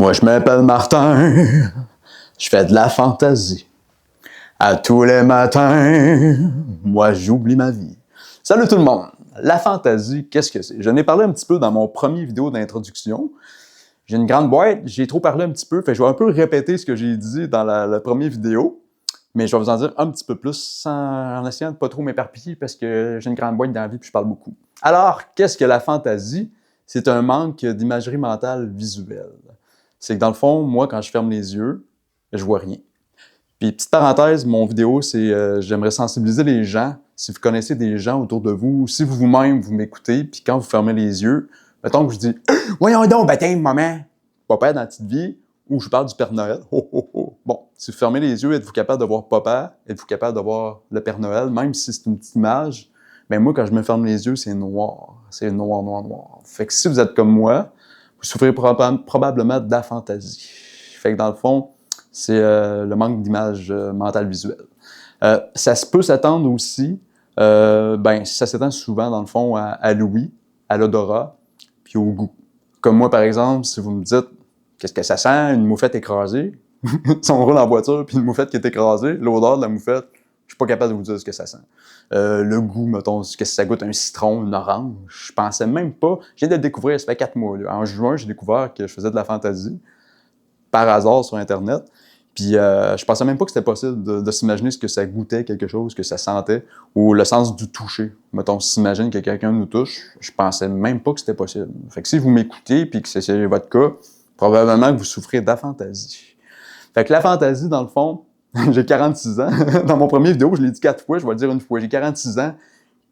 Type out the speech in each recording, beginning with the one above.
Moi, je m'appelle Martin, je fais de la fantaisie. À tous les matins, moi, j'oublie ma vie. Salut tout le monde! La fantaisie, qu'est-ce que c'est? J'en ai parlé un petit peu dans mon premier vidéo d'introduction. J'ai une grande boîte, j'ai trop parlé un petit peu, fait que je vais un peu répéter ce que j'ai dit dans la première vidéo, mais je vais vous en dire un petit peu plus en essayant de pas trop m'éparpiller parce que j'ai une grande boîte dans la vie et je parle beaucoup. Alors, qu'est-ce que la fantaisie? C'est un manque d'imagerie mentale visuelle. C'est que dans le fond, moi, quand je ferme les yeux, je vois rien. Puis, petite parenthèse, mon vidéo, c'est j'aimerais sensibiliser les gens. Si vous connaissez des gens autour de vous, si vous-même, vous m'écoutez, puis quand vous fermez les yeux, mettons que je dis « Voyons donc, baptême, maman! » Papa dans la petite vie, ou je parle du Père Noël. Oh, oh, oh. Bon, si vous fermez les yeux, êtes-vous capable de voir Papa? Êtes-vous capable de voir le Père Noël, même si c'est une petite image? Mais moi, quand je me ferme les yeux, c'est noir. C'est noir, noir, noir. Fait que si vous êtes comme moi, vous souffrez probablement de la fantaisie. Fait que dans le fond, c'est le manque d'image mentale visuelle. Ça peut s'attendre aussi, ça s'étend souvent dans le fond à l'ouïe, à l'odorat, puis au goût. Comme moi, par exemple, si vous me dites « Qu'est-ce que ça sent? Une moufette écrasée? » Si on roule en voiture, puis une moufette qui est écrasée, l'odeur de la moufette, je suis pas capable de vous dire ce que ça sent. Le goût, mettons, ce que ça goûte un citron, une orange, je pensais même pas. Je viens de le découvrir, ça fait 4 mois. Là. En juin, j'ai découvert que je faisais de la fantaisie, par hasard sur Internet. Puis je pensais même pas que c'était possible de s'imaginer ce que ça goûtait, quelque chose, que ça sentait, ou le sens du toucher. Mettons, s'imagine que quelqu'un nous touche, je pensais même pas que c'était possible. Fait que si vous m'écoutez puis que c'est votre cas, probablement que vous souffrez de la fantaisie. Fait que la fantaisie, dans le fond, j'ai 46 ans. Dans mon premier vidéo, je l'ai dit 4 fois, je vais le dire une fois. J'ai 46 ans,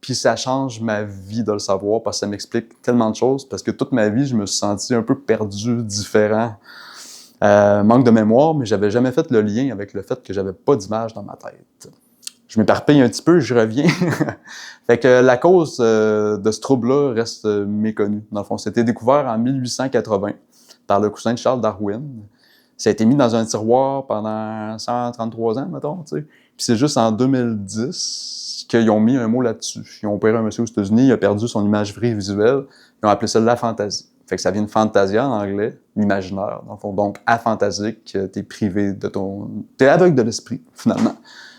puis ça change ma vie de le savoir parce que ça m'explique tellement de choses. Parce que toute ma vie, je me suis senti un peu perdu, différent. Manque de mémoire, mais j'avais jamais fait le lien avec le fait que j'avais pas d'image dans ma tête. Je m'éparpille un petit peu, je reviens. Fait que la cause de ce trouble-là reste méconnue. Dans le fond, c'était découvert en 1880 par le cousin de Charles Darwin. Ça a été mis dans un tiroir pendant 133 ans, mettons, tu sais. Puis c'est juste en 2010 qu'ils ont mis un mot là-dessus. Ils ont opéré un monsieur aux États-Unis, il a perdu son imagerie visuelle. Ils ont appelé ça la fantaisie. Fait que ça vient de fantasia en anglais, l'imaginaire, dans le fond. Donc, aphantasique, t'es privé de ton... T'es aveugle de l'esprit, finalement.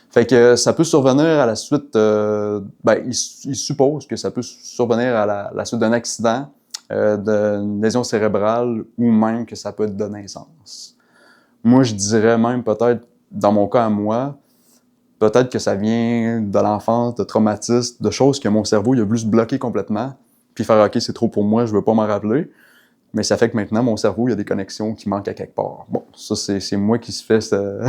Fait que ça peut survenir à la suite... il suppose que ça peut survenir à la suite d'un accident, d'une lésion cérébrale, ou même que ça peut être de naissance. Moi, je dirais même peut-être, dans mon cas à moi, peut-être que ça vient de l'enfance, de traumatismes, de choses que mon cerveau il a voulu se bloquer complètement, puis faire « OK, c'est trop pour moi, je veux pas m'en rappeler ». Mais ça fait que maintenant, mon cerveau, il y a des connexions qui manquent à quelque part. Bon, ça, c'est moi qui se fait ce...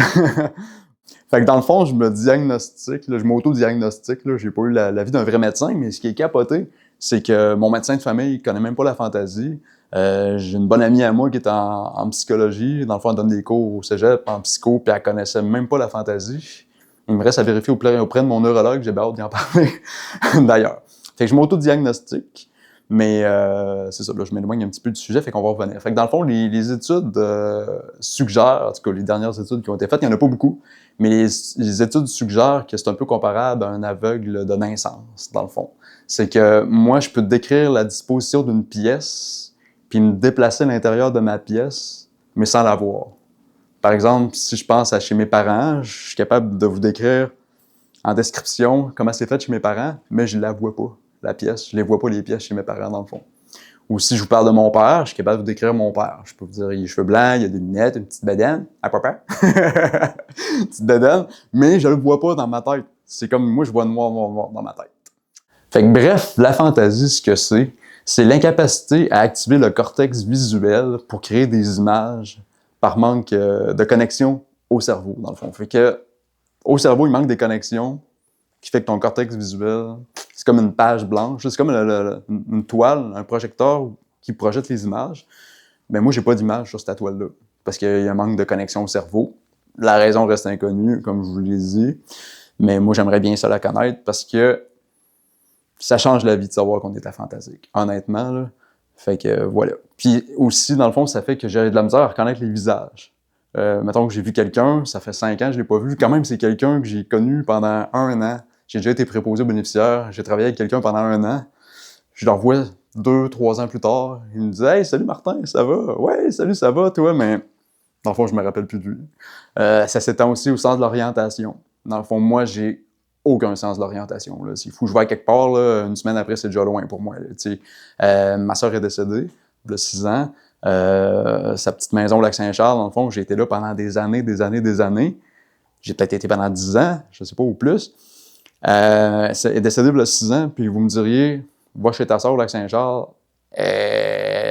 Fait que dans le fond, je me diagnostique, là, je m'auto-diagnostique, là, j'ai pas eu la vie d'un vrai médecin, mais ce qui est capoté, c'est que mon médecin de famille, il connaît même pas la fantaisie. J'ai une bonne amie à moi qui est en psychologie. Dans le fond, elle donne des cours au cégep en psycho, puis elle connaissait même pas la fantaisie. Il me reste à vérifier auprès de mon neurologue, j'ai hâte d'y en parler, d'ailleurs. Fait que je m'auto-diagnostique. Mais c'est ça, là, je m'éloigne un petit peu du sujet, fait qu'on va revenir. Fait que dans le fond, les études suggèrent, en tout cas les dernières études qui ont été faites, il n'y en a pas beaucoup, mais les études suggèrent que c'est un peu comparable à un aveugle de naissance, dans le fond. C'est que moi, je peux décrire la disposition d'une pièce, puis me déplacer à l'intérieur de ma pièce, mais sans la voir. Par exemple, si je pense à chez mes parents, je suis capable de vous décrire en description comment c'est fait chez mes parents, mais je la vois pas. La pièce, je les vois pas les pièces chez mes parents dans le fond. Ou si je vous parle de mon père, je suis capable de vous décrire mon père. Je peux vous dire, il a les cheveux blancs, il a des lunettes, une petite bedaine. Ah, papa? Une petite bedaine, mais je le vois pas dans ma tête. C'est comme moi, je vois noir, noir, noir dans ma tête. Fait que bref, la fantaisie, ce que c'est l'incapacité à activer le cortex visuel pour créer des images par manque de connexion au cerveau, dans le fond. Fait que au cerveau, il manque des connexions qui fait que ton cortex visuel, c'est comme une page blanche, c'est comme une toile, un projecteur qui projette les images. Mais moi, j'ai pas d'image sur cette toile-là, parce qu'il y a un manque de connexion au cerveau. La raison reste inconnue, comme je vous l'ai dit, mais moi, j'aimerais bien ça la connaître, parce que ça change la vie de savoir qu'on est aphantasique, honnêtement, là. Fait que voilà. Puis aussi, dans le fond, ça fait que j'ai de la misère à reconnaître les visages. Mettons que j'ai vu quelqu'un, ça fait 5 ans que je l'ai pas vu, quand même, c'est quelqu'un que j'ai connu pendant 1 an. J'ai déjà été préposé aux bénéficiaires, j'ai travaillé avec quelqu'un pendant 1 an. Je le revois 2-3 ans plus tard. Il me dit « Hey, salut Martin, ça va? »« Ouais, salut, ça va, toi? » Mais dans le fond, je me rappelle plus de lui. Ça s'étend aussi au sens de l'orientation. Dans le fond, moi, j'ai aucun sens de l'orientation. Là. S'il faut que je vais à quelque part, là, une semaine après, c'est déjà loin pour moi. Ma soeur est décédée, il y a 6 ans. Sa petite maison au Lac-Saint-Charles, dans le fond, j'ai été là pendant des années. J'ai peut-être été pendant 10 ans, je ne sais pas, ou plus. Elle est décédée il y a 6 ans, puis vous me diriez, va chez ta soeur au Lac-Saint-Charles.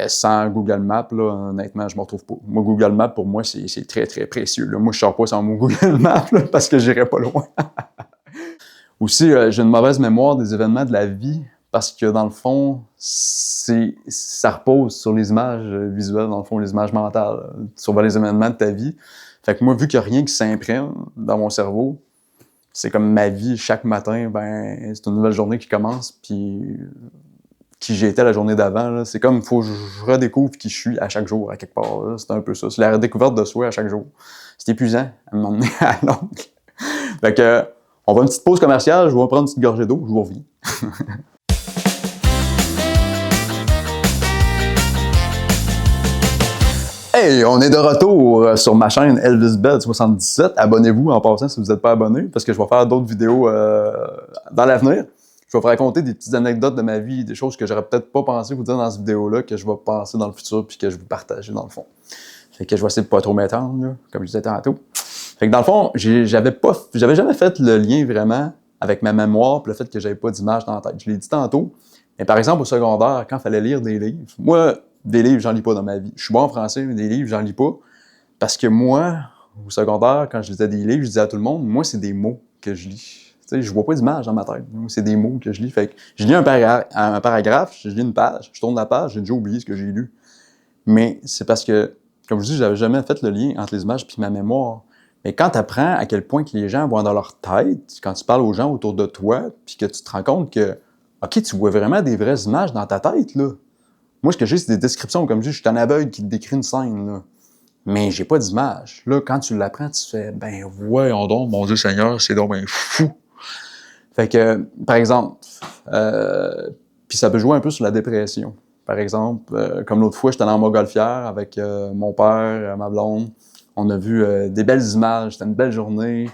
Sans Google Maps, là, honnêtement, je ne me retrouve pas. Moi, Google Maps, pour moi, c'est très, très précieux. Là. Moi, je ne sors pas sans mon Google Maps là, parce que je n'irai pas loin. Aussi, j'ai une mauvaise mémoire des événements de la vie parce que, dans le fond, ça repose sur les images visuelles, dans le fond, les images mentales, sur les événements de ta vie. Fait que moi, vu qu'il n'y a rien qui s'imprime dans mon cerveau, c'est comme ma vie, chaque matin, ben, c'est une nouvelle journée qui commence, puis qui j'étais la journée d'avant. C'est comme, il faut que je redécouvre qui je suis à chaque jour, à quelque part. Là. C'est un peu ça. C'est la redécouverte de soi à chaque jour. C'est épuisant à m'emmener à l'ongle. Fait que, on va une petite pause commerciale, je vais prendre une petite gorgée d'eau, je vous reviens. Hey, on est de retour sur ma chaîne ElvisBed77. Abonnez-vous en passant si vous n'êtes pas abonné, parce que je vais faire d'autres vidéos dans l'avenir. Je vais vous raconter des petites anecdotes de ma vie, des choses que j'aurais peut-être pas pensé vous dire dans cette vidéo-là, que je vais penser dans le futur puis que je vais vous partager dans le fond. Fait que je vais essayer de pas trop m'étendre, là, comme je disais tantôt. Fait que dans le fond, j'avais jamais fait le lien vraiment avec ma mémoire puis le fait que j'avais pas d'image dans la tête. Je l'ai dit tantôt, mais par exemple au secondaire, quand il fallait lire des livres, moi, des livres, j'en lis pas dans ma vie. Je suis bon en français, mais des livres, j'en lis pas. Parce que moi, au secondaire, quand je lisais des livres, je disais à tout le monde, moi, c'est des mots que je lis. Tu sais, je vois pas d'image dans ma tête. C'est des mots que je lis. Fait que je lis un paragraphe, je lis une page, je tourne la page, j'ai déjà oublié ce que j'ai lu. Mais c'est parce que, comme je dis, j'avais jamais fait le lien entre les images et ma mémoire. Mais quand tu apprends à quel point que les gens voient dans leur tête, quand tu parles aux gens autour de toi, puis que tu te rends compte que, OK, tu vois vraiment des vraies images dans ta tête, là. Moi, ce que j'ai, c'est des descriptions. Comme je dis, je suis un aveugle qui te décrit une scène, là. Mais j'ai pas d'image. Là, quand tu l'apprends, tu fais, ben, voyons donc, mon Dieu Seigneur, c'est donc ben fou. Fait que, par exemple, puis ça peut jouer un peu sur la dépression. Par exemple, comme l'autre fois, j'étais allé en montgolfière avec mon père, ma blonde. On a vu des belles images, c'était une belle journée.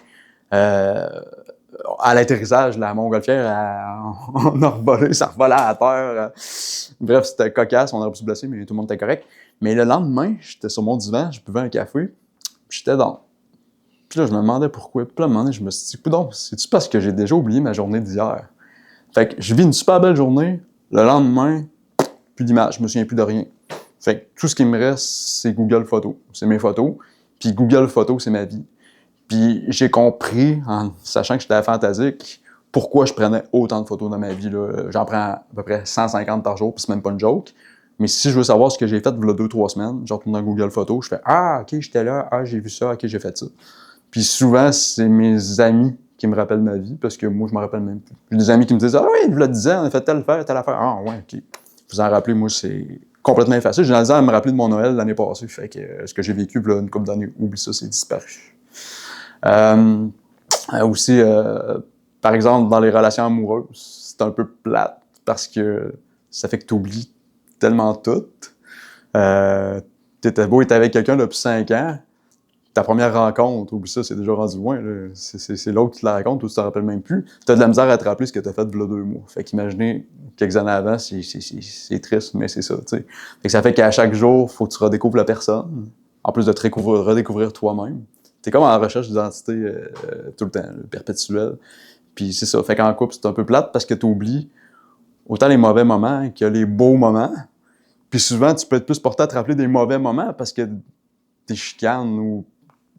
À l'atterrissage, la montgolfière, on a revolé, ça revolait à terre. Bref, c'était cocasse, on aurait pu se blesser, mais tout le monde était correct. Mais le lendemain, j'étais sur mon divan, je buvais un café, puis j'étais dans. Puis là, je me demandais pourquoi. Puis là, à un moment donné, je me suis dit, coudonc, c'est-tu parce que j'ai déjà oublié ma journée d'hier? Fait que je vis une super belle journée, le lendemain, plus d'image, je me souviens plus de rien. Fait que tout ce qui me reste, c'est Google Photos. C'est mes photos. Puis Google Photos, c'est ma vie. Puis j'ai compris, en sachant que j'étais à Fantasique, pourquoi je prenais autant de photos dans ma vie. Là. J'en prends à peu près 150 par jour, puis c'est même pas une joke. Mais si je veux savoir ce que j'ai fait il y a 2-3 semaines, je retourne dans Google Photos, je fais « Ah, OK, j'étais là. Ah, j'ai vu ça. OK, j'ai fait ça. » Puis souvent, c'est mes amis qui me rappellent ma vie, parce que moi, je me rappelle même plus. J'ai des amis qui me disent « Ah oui, il le disait, on a fait telle affaire. » Ah ouais, OK. Vous en rappelez, moi, c'est complètement effacé. J'ai l'impression à me rappeler de mon Noël l'année passée. Fait que ce que j'ai vécu là, une couple d'années, oublie ça, c'est disparu. Aussi, par exemple, dans les relations amoureuses, c'est un peu plate parce que ça fait que tu oublies tellement tout. T'étais beau être avec quelqu'un depuis 5 ans, ta première rencontre, oublie ça, c'est déjà rendu loin. Là. C'est l'autre qui te la raconte, toi tu t'en rappelles même plus. Tu as de la misère à te rappeler ce que tu as fait il y a 2 mois. Fait qu'imaginez, quelques années avant, c'est triste, mais c'est ça. T'sais. Fait que ça fait qu'à chaque jour, il faut que tu redécouvres la personne, en plus de te redécouvrir toi-même. T'es comme en recherche d'identité tout le temps, perpétuelle. Puis c'est ça. Fait qu'en couple, c'est un peu plate parce que tu oublies autant les mauvais moments que les beaux moments. Puis souvent, tu peux être plus porté à te rappeler des mauvais moments parce que des chicanes ou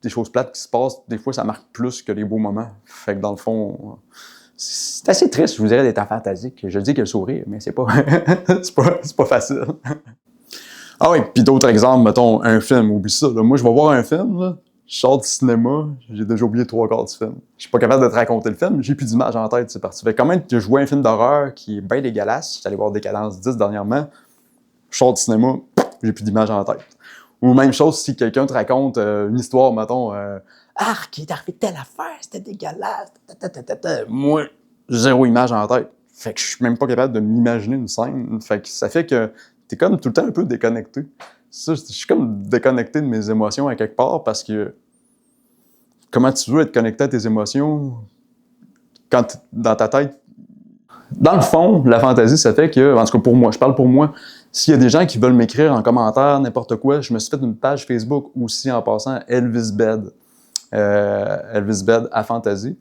des choses plates qui se passent, des fois, ça marque plus que les beaux moments. Fait que dans le fond, c'est assez triste, je vous dirais, d'être en Fantasique. Je dis que le sourire, mais c'est pas, c'est pas facile. Ah oui, puis d'autres exemples, mettons, un film, oublie ça. Là. Moi, je vais voir un film, là, je sors du cinéma, j'ai déjà oublié 3/4 du film. Je suis pas capable de te raconter le film, j'ai plus d'image en tête, c'est parti. Fait que quand même, tu joues un film d'horreur qui est bien dégueulasse, j'étais allé voir Décadence 10 dernièrement, je sors du cinéma, j'ai plus d'image en tête. Ou même chose, si quelqu'un te raconte une histoire, mettons, Arc, il est arrivé telle affaire, c'était dégueulasse, moi, zéro image en tête. Fait que je suis même pas capable de m'imaginer une scène. Fait que ça fait que t'es comme tout le temps un peu déconnecté. Ça, je suis comme déconnecté de mes émotions à quelque part parce que comment tu veux être connecté à tes émotions quand dans ta tête. Dans le fond, la fantaisie, ça fait que, en tout cas pour moi, je parle pour moi, s'il y a des gens qui veulent m'écrire en commentaire, n'importe quoi, je me suis fait une page Facebook aussi en passant Elvis Bed. Elvis Bed à Fantasy.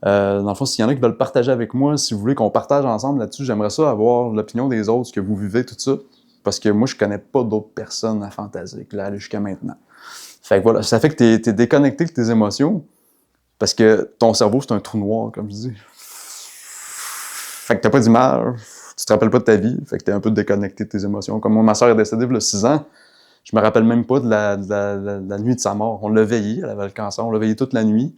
Dans le fond, s'il y en a qui veulent partager avec moi, si vous voulez qu'on partage ensemble là-dessus, j'aimerais ça avoir l'opinion des autres, ce que vous vivez, tout ça. Parce que moi, je connais pas d'autres personnes à Fantasy là, jusqu'à maintenant. Fait que voilà, ça fait que t'es déconnecté de tes émotions parce que ton cerveau, c'est un trou noir, comme je dis. Fait que t'as pas d'image, tu te rappelles pas de ta vie, fait que t'es un peu déconnecté de tes émotions. Comme moi, ma soeur est décédée il y a 6 ans, je me rappelle même pas de la nuit de sa mort. On l'a veillée, elle avait le cancer, on l'a veillée toute la nuit.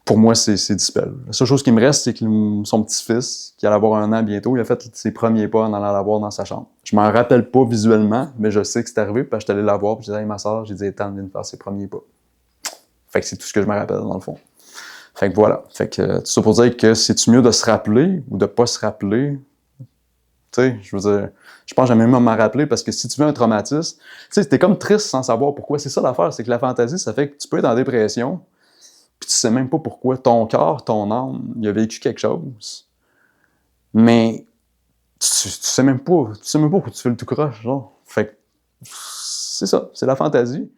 Pour moi, c'est dispel. La seule chose qui me reste, c'est que son petit-fils, qui allait avoir 1 an bientôt, il a fait ses premiers pas en allant la voir dans sa chambre. Je m'en rappelle pas visuellement, mais je sais que c'est arrivé, puis je suis allé la voir, puis j'ai dit « Hey, ma soeur, j'ai dit, Ethan vient de faire ses premiers pas. » Fait que c'est tout ce que je me rappelle, dans le fond. Fait que voilà. Fait que tout ça pour dire que c'est-tu mieux de se rappeler ou de pas se rappeler? Tu sais, je veux dire, je pense que j'aime mieux m'en rappeler parce que si tu vis un traumatisme, tu sais, t'es comme triste sans savoir pourquoi. C'est ça l'affaire, c'est que la fantaisie, ça fait que tu peux être en dépression, puis tu sais même pas pourquoi. Ton corps, ton âme, il a vécu quelque chose, mais tu sais même pas pourquoi tu fais le tout croche, genre. Fait que c'est ça, c'est la fantaisie.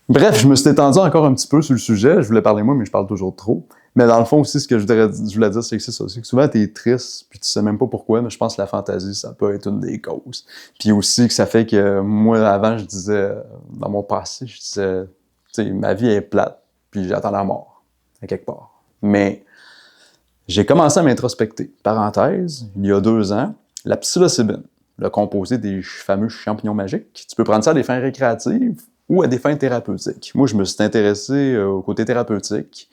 Bref, je me suis étendu encore un petit peu sur le sujet. Je voulais parler moi, mais je parle toujours trop. Mais dans le fond aussi, ce que je voulais dire, c'est que c'est ça. C'est que souvent, t'es triste, puis tu sais même pas pourquoi, mais je pense que la fantaisie, ça peut être une des causes. Puis aussi que ça fait que moi, avant, je disais, dans mon passé, je disais, tu sais, ma vie est plate, puis j'attends la mort, à quelque part. Mais j'ai commencé à m'introspecter. Parenthèse, il y a 2 ans, la psilocybine, le composé des fameux champignons magiques, tu peux prendre ça à des fins récréatives ou à des fins thérapeutiques. Moi, je me suis intéressé au côté thérapeutique.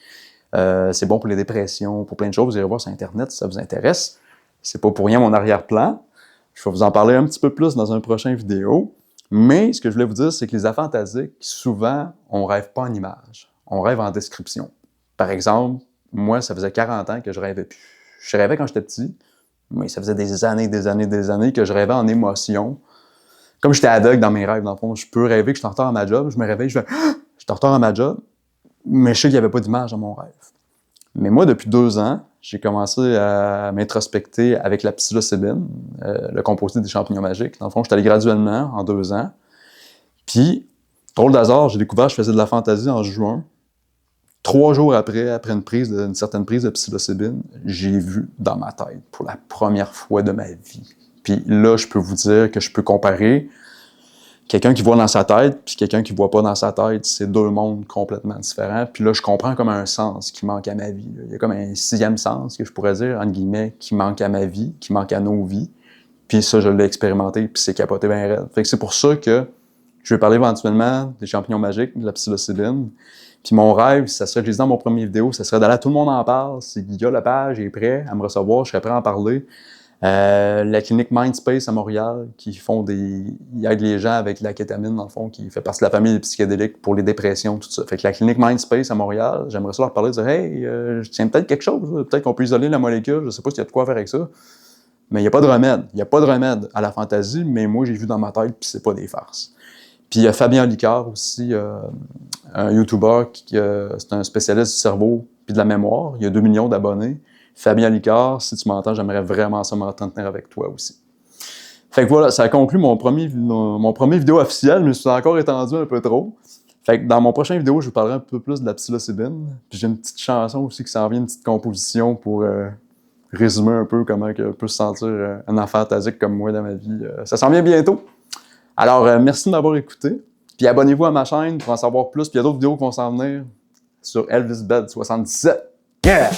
C'est bon pour les dépressions, pour plein de choses. Vous irez voir sur Internet si ça vous intéresse. C'est pas pour rien mon arrière-plan. Je vais vous en parler un petit peu plus dans un prochain vidéo. Mais ce que je voulais vous dire, c'est que les aphantasiques, souvent, on rêve pas en images. On rêve en description. Par exemple, moi, ça faisait 40 ans que je rêvais plus. Je rêvais quand j'étais petit, mais ça faisait des années que je rêvais en émotion. Comme j'étais aveugle dans mes rêves, dans le fond, je peux rêver que je suis en retard à ma job, je me réveille, je fais « Ah! Je suis en retard à ma job », mais je sais qu'il n'y avait pas d'image dans mon rêve. Mais moi, depuis 2 ans, j'ai commencé à m'introspecter avec la psilocybine, le composé des champignons magiques. Dans le fond, je suis allé graduellement en 2 ans. Puis, drôle d'hasard, j'ai découvert que je faisais de la fantaisie en juin. 3 jours après une certaine prise de psilocybine, j'ai vu dans ma tête pour la première fois de ma vie. Puis là, je peux vous dire que je peux comparer quelqu'un qui voit dans sa tête puis quelqu'un qui voit pas dans sa tête. C'est 2 mondes complètement différents. Puis là, je comprends comme un sens qui manque à ma vie. Il y a comme un 6e sens, que je pourrais dire, entre guillemets, qui manque à ma vie, qui manque à nos vies. Puis ça, je l'ai expérimenté, puis c'est capoté bien raide. Fait que c'est pour ça que je vais parler éventuellement des champignons magiques, de la psilocybine. Puis mon rêve, ça serait que je disais dans mon premier vidéo, ça serait d'aller à Tout le monde en parle. C'est Guilla Lepage est prêt à me recevoir, je serais prêt à en parler. La clinique Mindspace à Montréal, qui ils aident les gens avec la kétamine, dans le fond, qui fait partie de la famille des psychédéliques pour les dépressions, tout ça. Fait que la clinique Mindspace à Montréal, j'aimerais ça leur parler, dire « Hey, je tiens peut-être quelque chose, peut-être qu'on peut isoler la molécule, je sais pas s'il y a de quoi faire avec ça. » Mais il n'y a pas de remède. Il n'y a pas de remède à la fantaisie, mais moi, j'ai vu dans ma tête, puis c'est pas des farces. Puis il y a Fabien Licard aussi, un YouTuber, c'est un spécialiste du cerveau puis de la mémoire. Il y a 2 millions d'abonnés. Fabien Licard, si tu m'entends, j'aimerais vraiment ça m'entretenir avec toi aussi. Fait que voilà, ça conclut mon premier vidéo officiel, mais je suis encore étendu un peu trop. Fait que dans mon prochain vidéo, je vous parlerai un peu plus de la psilocybine. Puis j'ai une petite chanson aussi qui s'en vient, une petite composition pour résumer un peu comment peut se sentir un enfant fantastique comme moi dans ma vie. Ça s'en vient bientôt. Alors, merci de m'avoir écouté. Puis abonnez-vous à ma chaîne pour en savoir plus. Puis il y a d'autres vidéos qui vont s'en venir sur Elvis Bed 77. Yeah!